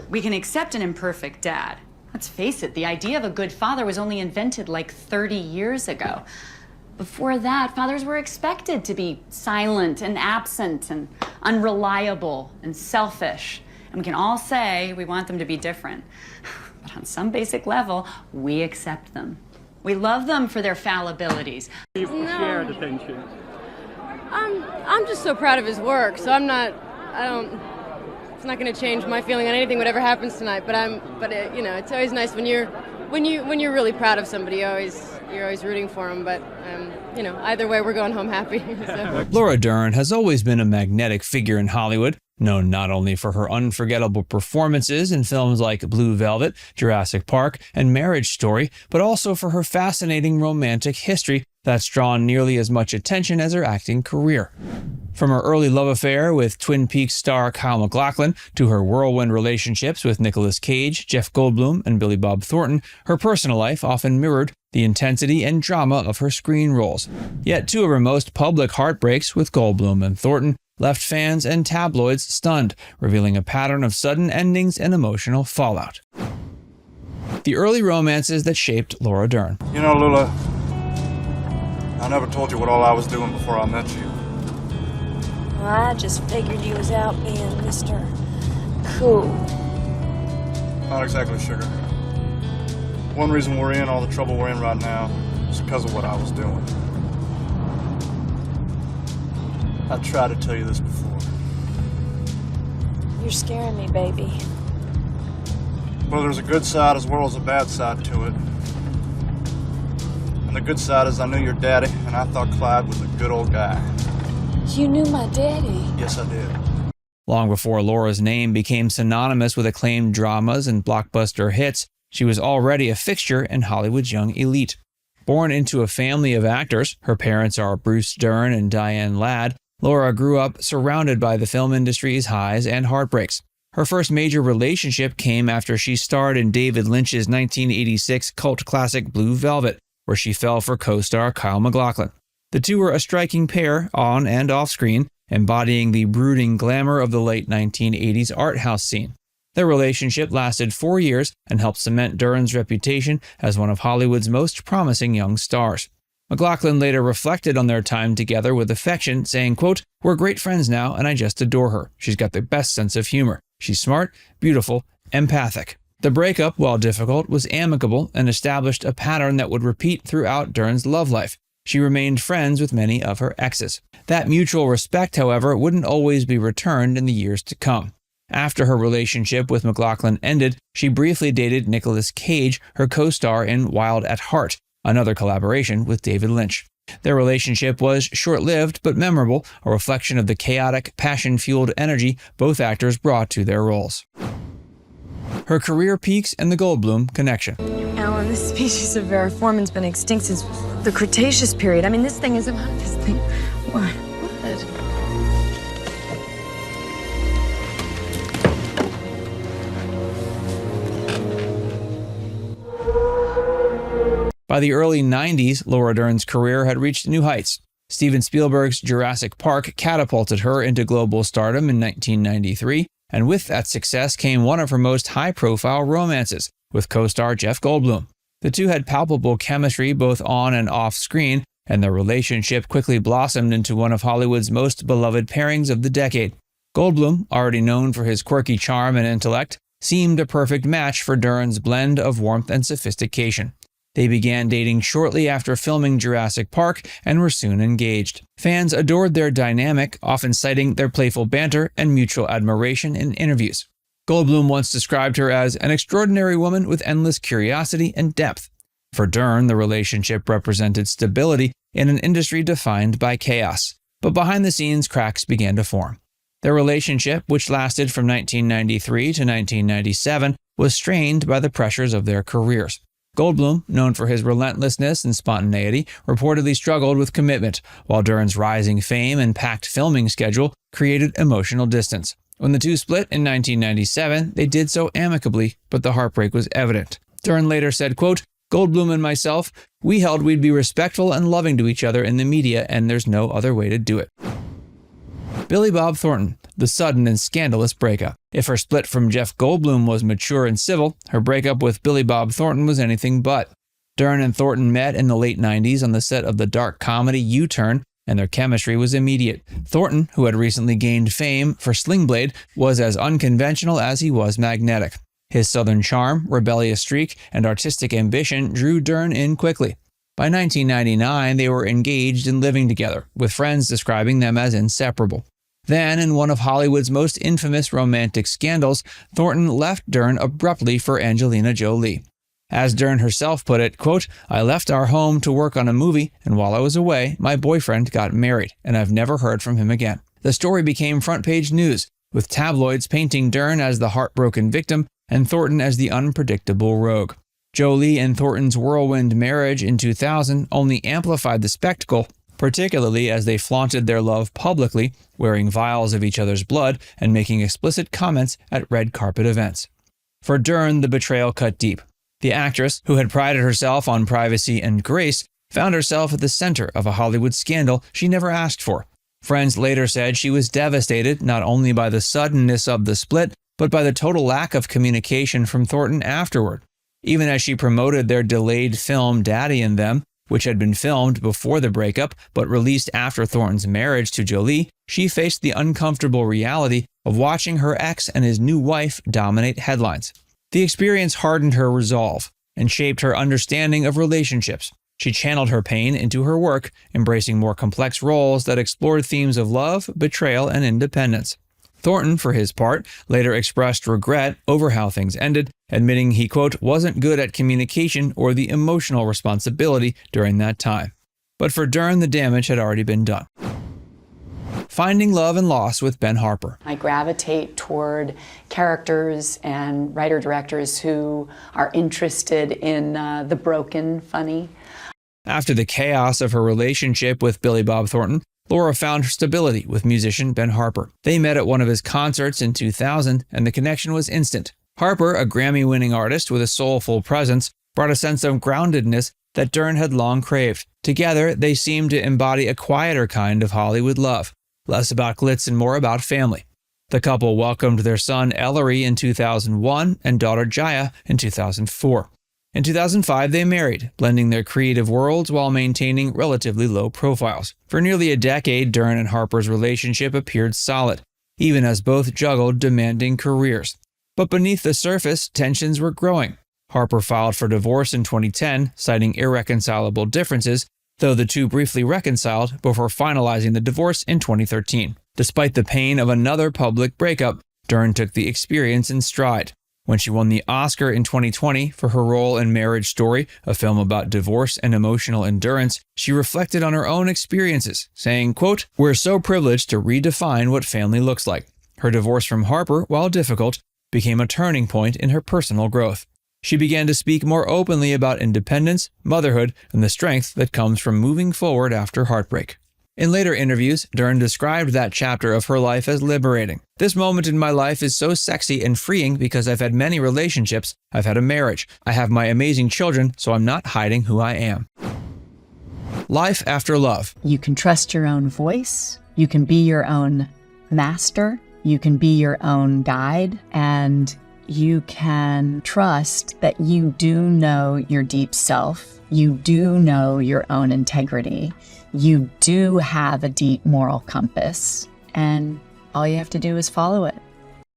We can accept an imperfect dad. Let's face it, the idea of a good father was only invented like 30 years ago. Before that, fathers were expected to be silent and absent and unreliable and selfish. And we can all say we want them to be different. But on some basic level, we accept them. We love them for their fallibilities. Shared attention. I'm just so proud of his work, so it's not going to change my feeling on anything, whatever happens tonight. But it's always nice when you're really proud of somebody. You're always rooting for them. But either way, we're going home happy. So. Laura Dern has always been a magnetic figure in Hollywood, known not only for her unforgettable performances in films like Blue Velvet, Jurassic Park, and Marriage Story, but also for her fascinating romantic history that's drawn nearly as much attention as her acting career. From her early love affair with Twin Peaks star Kyle MacLachlan to her whirlwind relationships with Nicolas Cage, Jeff Goldblum, and Billy Bob Thornton, her personal life often mirrored the intensity and drama of her screen roles. Yet two of her most public heartbreaks with Goldblum and Thornton left fans and tabloids stunned, revealing a pattern of sudden endings and emotional fallout. The early romances that shaped Laura Dern. You know, Lula, I never told you what all I was doing before I met you. Well, I just figured you was out being Mr. Cool. Not exactly, sugar. One reason we're in all the trouble we're in right now is because of what I was doing. I tried to tell you this before. You're scaring me, baby. Well, there's a good side as well as a bad side to it. And the good side is I knew your daddy, and I thought Clyde was a good old guy. You knew my daddy? Yes, I did. Long before Laura's name became synonymous with acclaimed dramas and blockbuster hits, she was already a fixture in Hollywood's young elite. Born into a family of actors, her parents are Bruce Dern and Diane Ladd, Laura grew up surrounded by the film industry's highs and heartbreaks. Her first major relationship came after she starred in David Lynch's 1986 cult classic Blue Velvet, where she fell for co-star Kyle MacLachlan. The two were a striking pair on and off screen, embodying the brooding glamour of the late 1980s art house scene. Their relationship lasted 4 years and helped cement Dern's reputation as one of Hollywood's most promising young stars. MacLachlan later reflected on their time together with affection, saying, quote, "We're great friends now, and I just adore her. She's got the best sense of humor. She's smart, beautiful, empathic." The breakup, while difficult, was amicable and established a pattern that would repeat throughout Dern's love life. She remained friends with many of her exes. That mutual respect, however, wouldn't always be returned in the years to come. After her relationship with MacLachlan ended, she briefly dated Nicolas Cage, her co-star in Wild at Heart, another collaboration with David Lynch. Their relationship was short-lived but memorable, a reflection of the chaotic, passion-fueled energy both actors brought to their roles. Her career peaks and the Goldblum connection. Alan, this species of Variformin's been extinct since the Cretaceous period. I mean, this thing. What? By the early 90s, Laura Dern's career had reached new heights. Steven Spielberg's Jurassic Park catapulted her into global stardom in 1993, and with that success came one of her most high-profile romances, with co-star Jeff Goldblum. The two had palpable chemistry both on and off screen, and their relationship quickly blossomed into one of Hollywood's most beloved pairings of the decade. Goldblum, already known for his quirky charm and intellect, seemed a perfect match for Dern's blend of warmth and sophistication. They began dating shortly after filming Jurassic Park and were soon engaged. Fans adored their dynamic, often citing their playful banter and mutual admiration in interviews. Goldblum once described her as an extraordinary woman with endless curiosity and depth. For Dern, the relationship represented stability in an industry defined by chaos. But behind the scenes, cracks began to form. Their relationship, which lasted from 1993 to 1997, was strained by the pressures of their careers. Goldblum, known for his relentlessness and spontaneity, reportedly struggled with commitment, while Dern's rising fame and packed filming schedule created emotional distance. When the two split in 1997, they did so amicably, but the heartbreak was evident. Dern later said, quote, "Goldblum and myself, we held we'd be respectful and loving to each other in the media, and there's no other way to do it." Billy Bob Thornton, the sudden and scandalous breakup. If her split from Jeff Goldblum was mature and civil, her breakup with Billy Bob Thornton was anything but. Dern and Thornton met in the late 90s on the set of the dark comedy U-Turn, and their chemistry was immediate. Thornton, who had recently gained fame for Sling Blade, was as unconventional as he was magnetic. His southern charm, rebellious streak, and artistic ambition drew Dern in quickly. By 1999, they were engaged and living together, with friends describing them as inseparable. Then, in one of Hollywood's most infamous romantic scandals, Thornton left Dern abruptly for Angelina Jolie. As Dern herself put it, quote, "I left our home to work on a movie, and while I was away, my boyfriend got married, and I've never heard from him again." The story became front-page news, with tabloids painting Dern as the heartbroken victim and Thornton as the unpredictable rogue. Jolie and Thornton's whirlwind marriage in 2000 only amplified the spectacle, particularly as they flaunted their love publicly, wearing vials of each other's blood and making explicit comments at red carpet events. For Dern, the betrayal cut deep. The actress, who had prided herself on privacy and grace, found herself at the center of a Hollywood scandal she never asked for. Friends later said she was devastated not only by the suddenness of the split, but by the total lack of communication from Thornton afterward. Even as she promoted their delayed film Daddy and Them, which had been filmed before the breakup but released after Thornton's marriage to Jolie, she faced the uncomfortable reality of watching her ex and his new wife dominate headlines. The experience hardened her resolve and shaped her understanding of relationships. She channeled her pain into her work, embracing more complex roles that explored themes of love, betrayal, and independence. Thornton, for his part, later expressed regret over how things ended, admitting he, quote, "wasn't good at communication or the emotional responsibility during that time." But for Dern, the damage had already been done. Finding Love and Loss with Ben Harper. I gravitate toward characters and writer-directors who are interested in the broken funny. After the chaos of her relationship with Billy Bob Thornton, Laura found her stability with musician Ben Harper. They met at one of his concerts in 2000, and the connection was instant. Harper, a Grammy-winning artist with a soulful presence, brought a sense of groundedness that Dern had long craved. Together, they seemed to embody a quieter kind of Hollywood love, less about glitz and more about family. The couple welcomed their son Ellery in 2001 and daughter Jaya in 2004. In 2005, they married, blending their creative worlds while maintaining relatively low profiles. For nearly a decade, Dern and Harper's relationship appeared solid, even as both juggled demanding careers. But beneath the surface, tensions were growing. Harper filed for divorce in 2010, citing irreconcilable differences, though the two briefly reconciled before finalizing the divorce in 2013. Despite the pain of another public breakup, Dern took the experience in stride. When she won the Oscar in 2020 for her role in Marriage Story, a film about divorce and emotional endurance, she reflected on her own experiences, saying, quote, "We're so privileged to redefine what family looks like." Her divorce from Harper, while difficult, became a turning point in her personal growth. She began to speak more openly about independence, motherhood, and the strength that comes from moving forward after heartbreak. In later interviews, Dern described that chapter of her life as liberating. "This moment in my life is so sexy and freeing because I've had many relationships, I've had a marriage, I have my amazing children, so I'm not hiding who I am." Life after love. You can trust your own voice, you can be your own master, you can be your own guide, and you can trust that you do know your deep self, you do know your own integrity, you do have a deep moral compass, and all you have to do is follow it.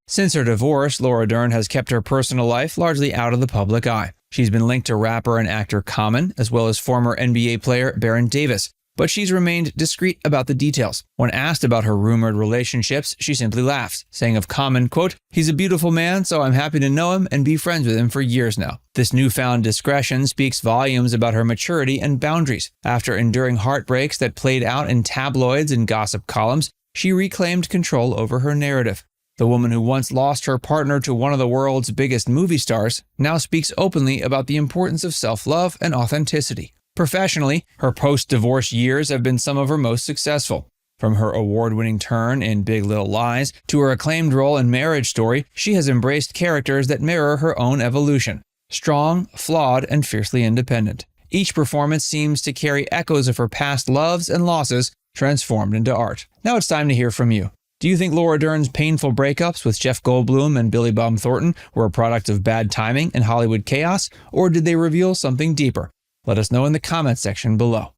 Since her divorce, Laura Dern has kept her personal life largely out of the public eye. She's been linked to rapper and actor Common, as well as former NBA player Baron Davis, but she's remained discreet about the details. When asked about her rumored relationships, she simply laughs, saying of Common, quote, "He's a beautiful man, so I'm happy to know him and be friends with him for years now." This newfound discretion speaks volumes about her maturity and boundaries. After enduring heartbreaks that played out in tabloids and gossip columns, she reclaimed control over her narrative. The woman who once lost her partner to one of the world's biggest movie stars now speaks openly about the importance of self-love and authenticity. Professionally, her post-divorce years have been some of her most successful. From her award-winning turn in Big Little Lies to her acclaimed role in Marriage Story, she has embraced characters that mirror her own evolution. Strong, flawed, and fiercely independent. Each performance seems to carry echoes of her past loves and losses transformed into art. Now it's time to hear from you. Do you think Laura Dern's painful breakups with Jeff Goldblum and Billy Bob Thornton were a product of bad timing and Hollywood chaos, or did they reveal something deeper? Let us know in the comments section below.